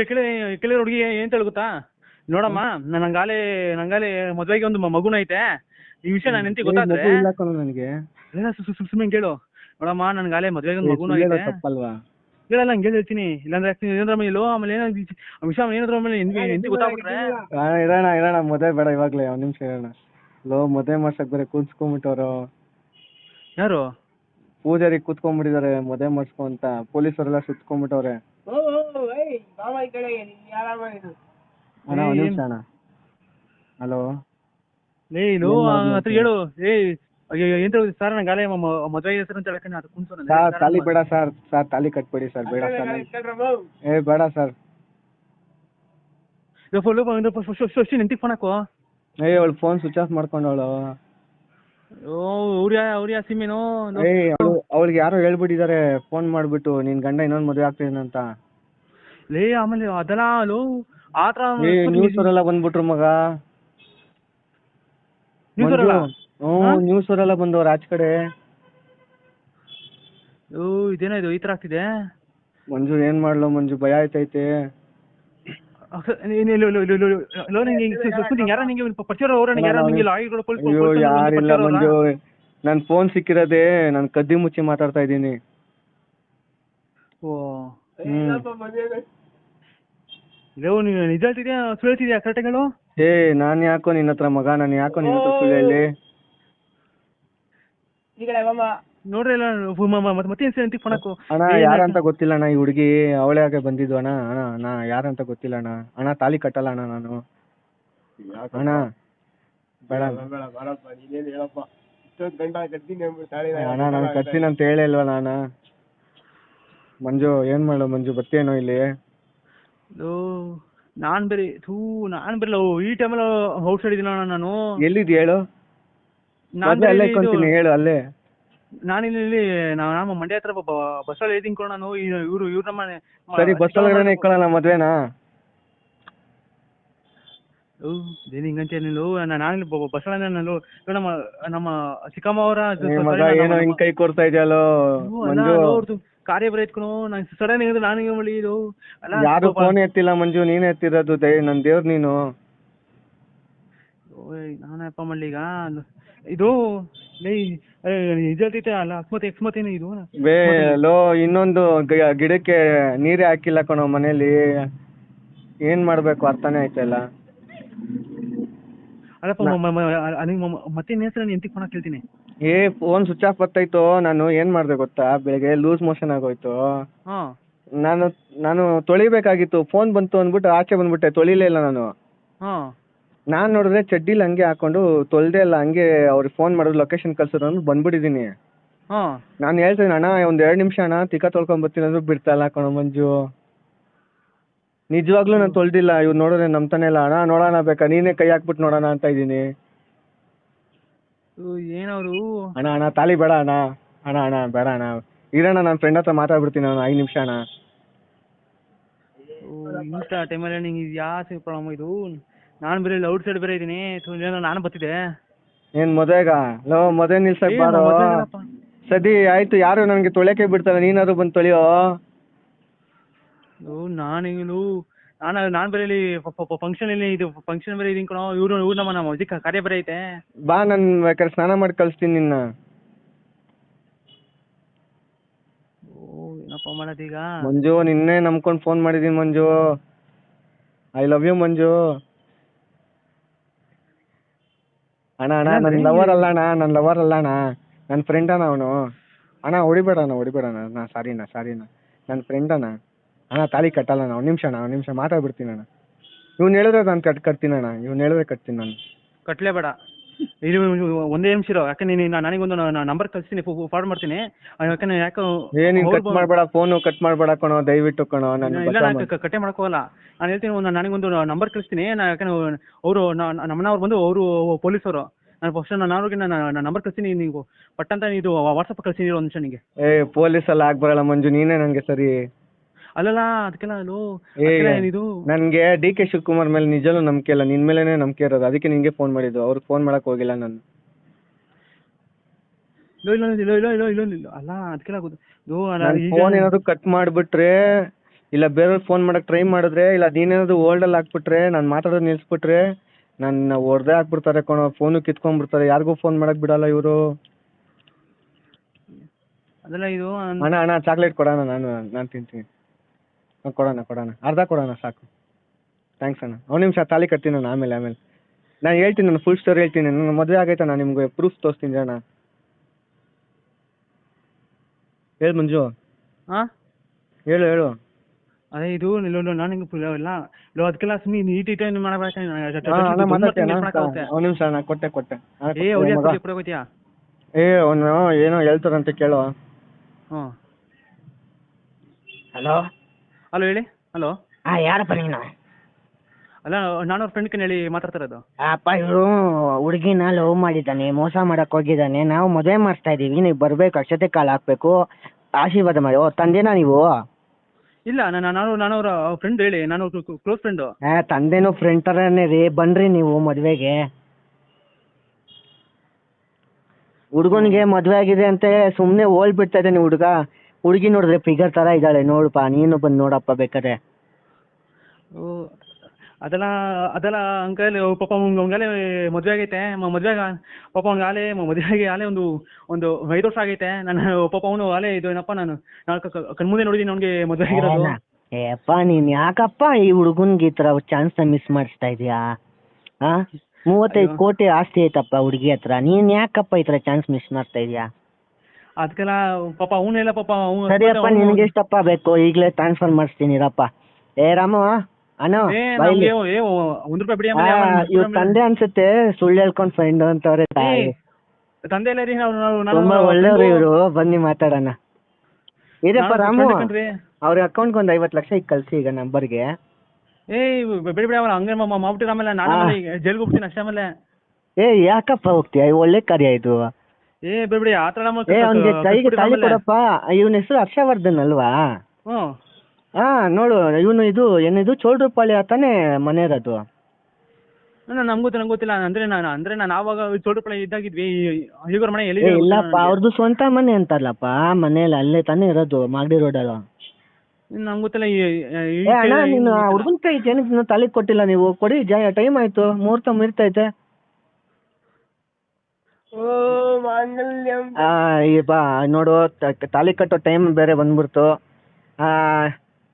ಕೆಳ ಕೆಳಗೆ ಹುಡುಗಿ ಏನ್ ಗೊತ್ತಾ, ನೋಡಮ್ಮ ನಂಗಾಲೆ ಮದ್ವೆಗೆ ಒಂದು ಮಗುನ ಐತೆ, ಈ ವಿಷಯ ನಾನು ಎಂತ ಗೊತ್ತಾದ್ರೆ ನನಗೆ ಸುಮ್ಮನೆ ಕೇಳು. ನೋಡಮ್ಮ ನನ್ಗಾಲೆ ಮದ್ವೆಗೆ ಒಂದು ಮಗುನ ಐತೆ, ತಪ್ಪಲ್ವಾ? ಹೇಳಲ್ಲ ಹಂಗೆ ಹೇಳ್ತೀನಿ, ಇಲ್ಲಾಂದ್ರೆ ಏನಾದ್ರ ಮೇಲೆ ಆಮೇಲೆ ಏನೋ ವಿಷಯ ಏನಾದ್ರ ಮೇಲೆ ಎಂತ ಗೊತ್ತಾಗ್ಬಿಟ್ರೆ ಇರೋಣ ಮದುವೆ ಬೇಡ ಇವಾಗ್ಲೇ ಒಂದ್ ನಿಮಿಷ ಇರೋಣ. ಮದುವೆ ಮಾಡ್ಸಕ್ ಬೇರೆ ಕೂತ್ಕೊಂಡ್ಬಿಟ್ಟವ್ರು. ಯಾರು? ಪೂಜಾರಿ ಕೂತ್ಕೊಂಡ್ಬಿಟ್ಟಿದ್ದಾರೆ ಮದುವೆ ಮಾಡ್ಸ್ಕೊ ಅಂತ. ಪೊಲೀಸರೆಲ್ಲ ಸುತ್ಕೊಂಡ್ಬಿಟ್ಟವ್ರೆ. ಅಣ್ಣ ಒಂದ್ ನಿಮಿಷ ಅಣ್ಣ. ಹಲೋ ಹತ್ರ ಹೇಳು. ಎಂತ ಸರ್ ನಂಗಾಲೆ ಮದ್ವೆ ಹೆಸರು ಅಂತ ಹೇಳಕ್ಕೆ ಅದು ಕುಂತು ಸರ್ ತಾಲಿ ಬೇಡ ಸರ್ ತಾಲಿ ಕಟ್ಬೇಡಿ ಸರ್, ಬೇಡ ಸರ್. ಬೇಡ ಸರ್. ನಿಂತಿ ಫೋನ್ ಹಾಕೋ. ಅವಳು ಫೋನ್ ಸ್ವಿಚ್ ಆಫ್ ಮಾಡ್ಕೊಂಡವಳು. ಅವ್ರ ಸಿಮ್ಮಿನೋ ಅವಳಿಗೆ ಯಾರೋ ಹೇಳ್ಬಿಟ್ಟಿದ್ದಾರೆ ಫೋನ್ ಮಾಡ್ಬಿಟ್ಟು, ನಿನ್ ಗಂಡ ಇನ್ನೊಂದ್ ಮದುವೆ ಆಗ್ತಿದ್ದಾನೆ ಅಂತ. ಆಮೇಲೆ ಅದೆಲ್ಲ ಆತರ ನ್ಯೂಸ್ ಅವರೆಲ್ಲ ಬಂದ್ಬಿಟ್ರು ಮಗ. ನ್ಯೂಸ್ ಅವರೆಲ್ಲ ಬಂದವ್ರು ಆಚ ಕಡೆ. ಇದೇನೋ ಇದು ಈ ತರ ಆಗ್ತಿದೆ. ಮಂಜು ಏನ್ ಮಾಡ್ಲೋ ಮಂಜು, ಭಯ ಆಯ್ತೈತೆ. ಯಾರಿಲ್ಲ ಮಂಜು, ನನ್ ಫೋನ್ ಸಿಕ್ಕಿರೋದೇ ನನ್ ಕದ್ದಿ ಮುಚ್ಚಿ ಮಾತಾಡ್ತಾ ಇದ್ದೀನಿ. ನಿಜ ಹೇಳ್ತಿದ್ಯಾ ಸುಳ್ಳು ಹೇಳ್ತಿದ್ಯಾ ಕರೆಕ್ಟ್ ಹೇಳು. ನಾನ್ ಯಾಕೋ ನಿನ್ನ ಹತ್ರ ಮಗ, ನಾನು ಯಾಕೋ ನಿನ್ನ ಹತ್ರ ಸುಳ್ಳು ಹೇಳಿ? ನೋಡ್ರಿ ಮತ್ತೆ ಫೋನ್ ಹಾಕು. ಅಣ್ಣ ಯಾರಂತ ಗೊತ್ತಿಲ್ಲ ಅಣ್ಣ ಈ ಹುಡುಗಿ, ಅವಳೇ ಆಗ ಬಂದಿದ್ದು ಅಣ್ಣ. ಅಣ್ಣ ಯಾರಂತ ಗೊತ್ತಿಲ್ಲ ಅಣ್ಣ. ಅಣ್ಣ ತಾಲಿ ಕಟ್ಟಲ್ಲ ಅಣ್ಣ ನಾನು. ಅಣ್ಣ ಬೇಡ ಅಣ್ಣ, ನಾನು ಕಟ್ತೀನಿ ಅಂತ ಹೇಳಿಲ್ವ ನಾನು. ಮಂಜು ಏನ್ ಮಾಡು ಮಂಜು, ಬರ್ತೇನೋ ಇಲ್ಲಿ? ನಾನ್ ಬೇರೆ ಈ ಟೈಮಲ್ಲಿ ಔಟ್ ಸೈಡ್ ಇದೀನ ನಾನು. ಎಲ್ಲಿದ್ಯ ಹೇಳು? ಅಲ್ಲೇ ಕೊಂತೀನಿ ಹೇಳು. ಅಲ್ಲೇ ನಾನಿಲ್ಲಿ ನಮ್ಮ ಮಂಡ್ಯ ಹತ್ರ ಬಸ್ ಅಲ್ಲಿ ಏದಿಂಗ್ ನಾನು. ಇವ್ರು ನಮ್ಮ ಸರಿ ಬಸ್ ಒಳಗಡೆ ಇಟ್ಕೊಳ್ಳೋಣ ಮದ್ವೆನಾ? ಹಿಂಗಂತ ನಾನು ಬಸ್ ಒಳಗೆ ನಮ್ಮ ಚಿಕ್ಕಮ್ಮ ಅವರ ಏನೋ ಹಿಂಗ್ ಕೈ ಕೊಡ್ತಾ ಇದೆಯಲ್ಲೋ ಮಂಜು. ಕಾರ್ಯ ಬರ ಇಟ್ಕೊಳು. ನಾನು ಸಡನ್ ನಾನು ಮಳಿ ಇದು ಯಾರು ಫೋನ್ ಎತ್ತಿಲ್ಲ ಮಂಜು, ನೀನೇ ಎತ್ತಿರೋದು. ನನ್ ದೇವ್ರು ನೀನು. ನಾನಪ್ಪ ಮಾಡ್ಲಿ ಈಗ ಇದು ನಿಜ ಅಲ್ಲ ಅಕ್ಸ್ಮತ್ ಏನು ಇದು ಇನ್ನೊಂದು ಗಿಡಕ್ಕೆ ನೀರೇ ಹಾಕಿಲ್ಲ ಕಣೋ ಮನೇಲಿ. ಏನ್ ಮಾಡ್ಬೇಕು ಅರ್ಥನೇ ಆಯ್ತಲ್ಲ. ಅಲ್ಲಪ್ಪ ಮತ್ತೆ ಹೆಸರು ಎಂತ ಫೋನ್ ಕೇಳ್ತೀನಿ. ಫೋನ್ ಸ್ವಿಚ್ ಆಫ್ ಬರ್ತಾಯ್ತು. ನಾನು ಏನ್ ಮಾಡ್ದೆ ಗೊತ್ತಾ, ಬೆಳಿಗ್ಗೆ ಲೂಸ್ ಮೋಷನ್ ಆಗೋಯ್ತು. ನಾನು ತೊಳಿಬೇಕಾಗಿತ್ತು, ಫೋನ್ ಬಂತು ಅಂದ್ಬಿಟ್ಟು ಆಚೆ ಬಂದ್ಬಿಟ್ಟೆ, ತೊಳಿಲೇ ಇಲ್ಲ ನಾನು. ನಾನ್ ನೋಡಿದ್ರೆ ಚಡ್ಡಿಲಿ ಹಂಗೆ ಹಾಕೊಂಡು ತೊಳ್ದೆ ಇಲ್ಲ, ಹಂಗೆ ಅವ್ರಿಗೆ ಫೋನ್ ಮಾಡೋದು ಲೊಕೇಶನ್ ಕಳ್ಸಿದ್ರು ಅಂದ್ಬಿಟ್ಟು ಬಂದ್ಬಿಟ್ಟಿದೀನಿ. ನಾನು ಹೇಳ್ತೀನಿ ಅಣ್ಣ ಒಂದ್ 2 ನಿಮಿಷ ಅಣ್ಣ ತಿಕ್ಕ ತೊಳ್ಕೊಂಡ್ ಬರ್ತೀನಿ ಅಂದ್ಬಿಟ್ಟು ಬಿಡ್ತಾ ಕಣೋ ಮಂಜು. ನಿಜವಾಗ್ಲೂ ನಾನು ತೊಳ್ದಿಲ್ಲ. ಇವ್ರು ನೋಡಿದ್ರೆ ನಂಬ್ತಾನೆ ಇಲ್ಲ. ಅಣ್ಣ ನೋಡೋಣ ಬೇಕಾ, ನೀನೇ ಕೈ ಹಾಕ್ಬಿಟ್ಟು ನೋಡೋಣ ಅಂತ ಇದೀನಿ. ಏನವರು ಅಣ್ಣ ತಾಲಿ ಬೇಡ ಅಣ್ಣ. ಅಣ್ಣ ಬೇಡ ಅಣ್ಣ, ಇರೋಣ ನನ್ನ ಫ್ರೆಂಡ್ ಹತ್ರ ಮಾತಾಡ್ಬಿಡ್ತೀನಿ ಅಣ್ಣ. 5 ನಿಮಿಷ ಅಣ್ಣ. ಇಂಥ ಟೈಮಲ್ಲಿ ನಿಂಗೆ ಇದು ಯಾವ ಪ್ರಾಬ್ಲಮ್ ಇದು? ನಾನು ಬೇರೆ ಔಟ್ ಸೈಡ್ ಬೇರೆ ಇದ್ದೀನಿ, ನಾನು ಬರ್ತಿದ್ದೆ. ಏನ್ ಮದುವೆಗ? ಮದುವೆ ನಿಲ್ಸಕ್ ಬಾರೋ. ಸದಿ ಆಯ್ತು, ಯಾರು ನನಗೆ ತೊಳೆಕೆ ಬಿಡ್ತಾರೆ, ನೀನಾದ್ರು ಬಂದು ತೊಳೆಯೋ. ನಾನು ಬೇರೆ ಇಲ್ಲಿ ಫಂಕ್ಷನ್ ಇಲ್ಲಿ ಇದು ಫಂಕ್ಷನ್ ಬೇರೆ ಇದೀನಿ ಕಣೋ. ಇವ್ರು ನಮ್ಮ ಇದಕ್ಕೆ ಕಾರ್ಯ ಬೇರೆ ಐತೆ. ಬಾ, ನಾನು ಬೇಕಾದ್ರೆ ಸ್ನಾನ ಮಾಡಿ ಕಳಿಸ್ತೀನಿ ನಿನ್ನ. ಏನಪ್ಪ ಮಾಡೋದೀಗ? ಮಂಜು ನಿನ್ನೆ ನಂಬ್ಕೊಂಡು ಫೋನ್ ಮಾಡಿದೀನಿ ಮಂಜು. ಐ ಲವ್ ಯು ಮಂಜು. ಅಣ್ಣ ನನ್ನ ಲವರ್ ಅಲ್ಲ ಅಣ್ಣ, ನನ್ನ ಫ್ರೆಂಡ್ ಅಣ್ಣ ಅವನು. ಅಣ್ಣ ಹೊಡಿಬೇಡ ಅಣ್ಣ, ಸಾರಿನಾ ನನ್ನ ಫ್ರೆಂಡ್ ಅಣ್ಣ. ತಾಲಿ ಕಟ್ಟಲ್ಲ ಅಣ್ಣ. 1 ನಿಮಿಷ ಮಾತಾಡ್ಬಿಡ್ತೀನಿ ಅಣ್ಣ. ಇವ್ನು ಹೇಳಿದ್ರೆ ನಾನು ಕಟ್ತೀನಿ ಅಣ್ಣ, ಕಟ್ತೀನಿ ನಾನು. ಕಟ್ಲೇಬೇಡ, ಇದು ಒಂದೇ ನಿಮಿಷ ಇರೋ. ಯಾಕಂದ್ರೆ ನನಗೊಂದು ನಂಬರ್ ಕಳಿಸ್ತೀನಿ, ಫಾರ್ವರ್ಡ್ ಮಾಡ್ತೀನಿ. ಯಾಕಂದ್ರೆ ನೀನು ಕಟ್ ಮಾಡಬೇಡ, ಫೋನು ಕಟ್ ಮಾಡಬೇಡ ಕಣೋ, ದಯವಿಟ್ಟು ಕಣೋ. ನಾನು ಕಟ್ಟೆ ಮಾಡ್ಕೋಲ್ಲ. ನಾನು ಹೇಳ್ತೀನಿ, ನನಗೊಂದು ನಂಬರ್ ಕಳಿಸ್ತೀನಿ. ಯಾಕಂದ್ರೆ ಅವರು ನಮ್ಮನವ್ರು ಬಂದು ಅವರು ಪೊಲೀಸವರು. ನಾನು ಫಸ್ಟ್ ಅವ್ರಿಗೆ ನಾನು ನಂಬರ್ ಕಳಿಸ್ತೀನಿ. ನೀವು ಪಟ್ಟಂತ ಇದು ವಾಟ್ಸಪ್ ಕಳಿಸ್ತೀನಿ. 1 ನಿಮಿಷ ನಿಂಗೆ. ಪೊಲೀಸ್ ಎಲ್ಲ ಆಗ್ಬರಲ್ಲ ಮಂಜು, ನೀನೇ ನನಗೆ ಸರಿ. ಅಲ್ಲಲ್ಲ ಅದಕ್ಕೆಲ್ಲ ಇದು ನನಗೆ DK ಶಿವಕುಮಾರ್ ಮೇಲೆ ನಿಜವೂ ನಂಬಿಕೆ ಇಲ್ಲ, ನಿನ್ ಮೇಲೇನೆ ನಂಬಿಕೆ ಇರೋದು. ಅದಕ್ಕೆ ನಿನ್ಗೆ ಫೋನ್ ಮಾಡಿದ್ದು, ಅವ್ರಿಗೆ ಫೋನ್ ಮಾಡಕ್ ಹೋಗಿಲ್ಲ ನಾನು. ಇಲ್ಲ ಅಲ್ಲ ಅದಕ್ಕೆಲ್ಲ ಫೋನ್ ಏನಾದ್ರು ಕಟ್ ಮಾಡ್ಬಿಟ್ರೆ ಇಲ್ಲ ಬೇರೆಯವ್ರಿಗೆ ಫೋನ್ ಮಾಡಕ್ಕೆ ಟ್ರೈ ಮಾಡಿದ್ರೆ, ಇಲ್ಲ ನೀನೇನಾದ್ರು ಹೋಲ್ಡಲ್ಲಿ ಹಾಕ್ಬಿಟ್ರೆ, ನಾನು ಮಾತಾಡೋದು ನಿಲ್ಲಿಸ್ಬಿಟ್ರೆ ನನ್ನ ಹೊಡೆದೇ ಹಾಕ್ಬಿಡ್ತಾರೆ ಕಣೋ, ಫೋನು ಕಿತ್ಕೊಂಡ್ಬಿಡ್ತಾರೆ, ಯಾರಿಗೂ ಫೋನ್ ಮಾಡಕ್ಕೆ ಬಿಡಲ್ಲ ಇವರು. ಅದೆಲ್ಲ ಇದು ಅಣ್ಣ ಚಾಕ್ಲೇಟ್ ಕೊಡೋಣ, ನಾನು ತಿಂತೀನಿ. ಕೊಡೋಣ ಅರ್ಧ ಕೊಡೋಣ ಸಾಕು. ಥ್ಯಾಂಕ್ಸ್ ಅಣ್ಣ. ಒಂದು ನಿಮಿಷ ತಾಳಿ ಕಟ್ತೀನಿ ನಾನು, ಆಮೇಲೆ ನಾನು ಹೇಳ್ತೀನಿ, ನಾನು ಫುಲ್ ಸ್ಟೋರಿ ಹೇಳ್ತೀನಿ. ನನ್ನ ಮದುವೆ ಆಗೈತೆ, ನಾನು ನಿಮಗೆ ಪ್ರೂಫ್ ತೋರಿಸ್ತೀನಿ ಅಣ್ಣ. ಹೇಳು ಮಂಜು. ಹಾಂ ಹೇಳು. ಅದೇ ಇದು ನಾನು ಹಿಂಗೆ ಇಲ್ಲ ಅದಕ್ಕೆಲ್ಲ ಸುಮ್ಮನೆ ಈಟ್ ಮಾಡಬೇಕಾಗುತ್ತೆ. ಒಂದು ನಿಮಿಷ ಅಣ್ಣ, ಕೊಟ್ಟೆ. ಏ ಅವ್ರಿಗೆ ಹೋಗ್ತೀಯಾ? ಅವನು ಏನೋ ಹೇಳ್ತಾರಂತೆ ಕೇಳು. ಹ್ಞೂ ಹಲೋ ಹೇಳಿ. ಹಲೋ ಯಾರಪ್ಪ ನೀನು? ಅಲ್ಲ ನಾನು ಅವ್ರ ಫ್ರೆಂಡ್ಗೆ ಹೇಳಿ ಮಾತಾಡ್ತಾ ಇರೋದು. ಅಪ್ಪ ಇವರು ಹುಡುಗಿನ ಲವ್ ಮಾಡಿದ್ದಾನೆ, ಮೋಸ ಮಾಡಕ್ ಹೋಗಿದ್ದಾನೆ, ನಾವು ಮದುವೆ ಮಾಡಿಸ್ತಾ ಇದೀವಿ, ನೀವು ಬರ್ಬೇಕು, ಅಕ್ಷತೆ ಕಾಲು ಹಾಕ್ಬೇಕು, ಆಶೀರ್ವಾದ ಮಾಡಿ. ತಂದೆನಾ ನೀವು? ಇಲ್ಲ ನಾನು ಅವರ ಫ್ರೆಂಡ್ ಹೇಳಿ, ನಾನು ಕ್ಲೋಸ್ ಫ್ರೆಂಡು. ತಂದೆನೂ ಫ್ರೆಂಡ್ ಥರನೇ ರೀ, ಬನ್ರಿ ನೀವು ಮದುವೆಗೆ. ಹುಡುಗನಿಗೆ ಮದುವೆ ಆಗಿದೆ ಅಂತ ಸುಮ್ಮನೆ ಹೋಲ್ಬಿಡ್ತಾ ಇದ್ದಾನೆ ಹುಡುಗಿ ನೋಡಿದ್ರೆ ಫಿಗರ್ ಥರ ಇದ್ದಾಳೆ, ನೋಡಪ್ಪ ನೀನು ಬಂದು ನೋಡಪ್ಪ ಬೇಕಾದ್ರೆ. ಅದೆಲ್ಲ ಅಂಕಲ್ ಪಾಪ ಅವ್ನಿಗಾಲೇ ಮದುವೆ ಆಗೈತೆ. ಪಾಪ ಅವ್ನಿಗಾಲೇ ಮದುವೆಗೆ ಒಂದು 5 ವರ್ಷ ಆಗೈತೆ. ನಾನು ಪಾಪ ಅವನು ಆಲೇ ಇದು ಏನಪ್ಪ, ನಾನು ಕಣ್ಮುಂದೆ ನೋಡಿದ್ದೀನಿ ಅವ್ನಿಗೆ ಮದುವೆ ಆಗಿರೋದು. ಏಪ್ಪ ನೀನು ಯಾಕಪ್ಪ ಈ ಹುಡುಗನ್ಗೆ ಈ ಥರ ಚಾನ್ಸ್ನ ಮಿಸ್ ಮಾಡಿಸ್ತಾ ಇದೀಯಾ? 35 ಕೋಟಿ ಆಸ್ತಿ ಐತಪ್ಪ ಹುಡುಗಿ ಹತ್ರ, ನೀನು ಯಾಕಪ್ಪ ಈ ಥರ ಚಾನ್ಸ್ ಮಿಸ್ ಮಾಡ್ತಾ ಇದೀಯಾ? ಅದಕ್ಕೆಲ್ಲ ಪಾಪ ಅವನೆಲ್ಲ ಪಾಪ ಸರಿಯಪ್ಪ, ನಿನಗೆ ಎಷ್ಟಪ್ಪ ಬೇಕು ಈಗಲೇ ಟ್ರಾನ್ಸ್ಫರ್ ಮಾಡಿಸ್ತೀನಿ ಇರಪ್ಪ. ರಾಮು ಅಣ್ಣ, ₹1 ಬಿಡಿ. ಇವ್ರ ತಂದೆ ಅನ್ಸುತ್ತೆ, ಸುಳ್ಳು ಹೇಳ್ಕೊಂಡು ಫ್ರೆಂಡ್ ಅಂತವ್ರೆ. ತಂದೆ ಇಲ್ಲ ರೀ, ತುಂಬಾ ಒಳ್ಳೆಯವ್ರು ಇವರು, ಬನ್ನಿ ಮಾತಾಡೋಣ. ಇದಪ್ಪ ರಾಮು, ಅವ್ರ ಅಕೌಂಟ್ಗೆ ಒಂದು 50 ಲಕ್ಷ ಈಗ ಕಳಿಸಿ ಈಗ ನಂಬರ್ಗೆ. ಬಿಡಿ ಹಂಗೆ ಮಾಡ್ಬಿಟ್ಟಿರ, ಆಮೇಲೆ ನಾನು ಜೈಲ್ಗೆ ಹೋಗ್ತೀನಿ ಅಷ್ಟೇ. ಆಮೇಲೆ ಯಾಕಪ್ಪ ಹೋಗ್ತೀಯ? ಒಳ್ಳೆ ಕಾರ್ಯ ಇದು. ಬಿಡಿ ಆ ಥರ. ಅವ್ನಿಗೆ ಕೈಗೆ ತಾಳಿ ಕೊಡಪ್ಪ. ಇವನ ಹೆಸರು ಹರ್ಷವರ್ಧನ್ ಅಲ್ವಾ? ನೋಡು, ಇವನು ಏನಿದು ಚೋಳ್ರಪಾಳ್ಯ ತಾನೇ ಮನೆ ಇರೋದು? ನಂಗೆ ಗೊತ್ತಿಲ್ಲ. ಅಂದ್ರೆ ನಾನು ಆವಾಗ ಚೋಳ್ರಪಾಳ್ಯ ಇದ್ದಾಗಿದ್ವಿ. ಈಗವ್ರ ಮನೆ ಎಲ್ಲಿ? ಇಲ್ಲಪ್ಪ, ಅವ್ರದ್ದು ಸ್ವಂತ ಮನೆ ಅಂತಾರಲ್ಲಪ್ಪ, ಮನೇಲಿ ಅಲ್ಲೇ ತಾನೇ ಇರೋದು, ಮಾಗಡಿ ರೋಡಲ್ಲ. ನಂಗೆ ಗೊತ್ತಿಲ್ಲ. ಅಣ್ಣ, ನೀನು ಹುಡುಗನ ಕೈ ಏನಕ್ಕೆ ತಾಳಿ ಕೊಟ್ಟಿಲ್ಲ? ನೀವು ಕೊಡಿ, ಟೈಮ್ ಆಯ್ತು, ಮುಹೂರ್ತ ಮೀರ್ತೈತೆ. ಬಾ ನೋಡು, ತಾಳಿ ಕಟ್ಟೋ ಟೈಮ್ ಬೇರೆ ಬಂದ್ಬಿಡ್ತು.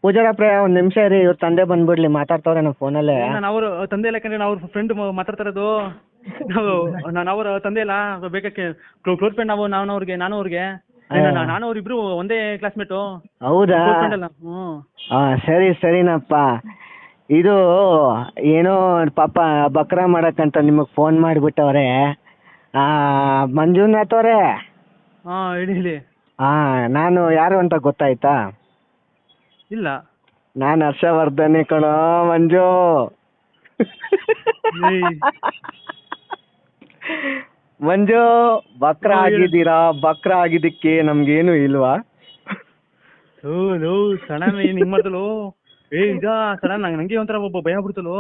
ಪೂಜಾರಪ್ಪ ಒಂದು ನಿಮಿಷ ಇರಿ, ಇವ್ರ ತಂದೆ ಬಂದ್ಬಿಡ್ಲಿ, ಮಾತಾಡ್ತವ್ರೆ ನಮ್ಮ ಫೋನಲ್ಲೇ. ನಾನು ಅವ್ರ ತಂದೆ ಇಲ್ಲ, ಯಾಕಂದ್ರೆ ಅವ್ರ ಫ್ರೆಂಡ್ ಮಾತಾಡ್ತಾ ಇರೋದು. ನಾನು ಅವ್ರ ತಂದೆ ಇಲ್ಲ, ಬೇಕಾಕೆ ಕ್ಲೋಸ್ ಫ್ರೆಂಡ್ ನಾನು ಅವ್ರಿಗೆ. ನಾನು ಅವ್ರಿಬ್ರು ಒಂದೇ ಕ್ಲಾಸ್ಮೇಟು. ಹೌದಾ? ಸರಿನಪ್ಪ. ಇದು ಏನೋ ಪಾಪ ಬಕ್ರಾ ಮಾಡಕ್ಕಂತ ನಿಮಗೆ ಫೋನ್ ಮಾಡಿಬಿಟ್ಟವ್ರೆ. ಮಂಜುನಾಥ್ ಅವರೇ. ಹೇಳಿ. ನಾನು ಯಾರು ಅಂತ ಗೊತ್ತಾಯ್ತಾ? ಇಲ್ಲ. ನಾನು ಹರ್ಷವರ್ಧನೆ ಕಣೋ ಮಂಜು. ಮಂಜು, ಬಕ್ರ ಆಗಿದ್ದೀರಾ? ಬಕ್ರ ಆಗಿದ್ದಕ್ಕೆ ನಮ್ಗೇನು ಇಲ್ವಾ? ಸಡನ್ ಹಿಂಗ್ ಮಾಡ್ತಲೋ. ಸಡನ್ ನಂಗೆ ಒಂಥರ ಭಯ ಬಿಡ್ತಲೋ.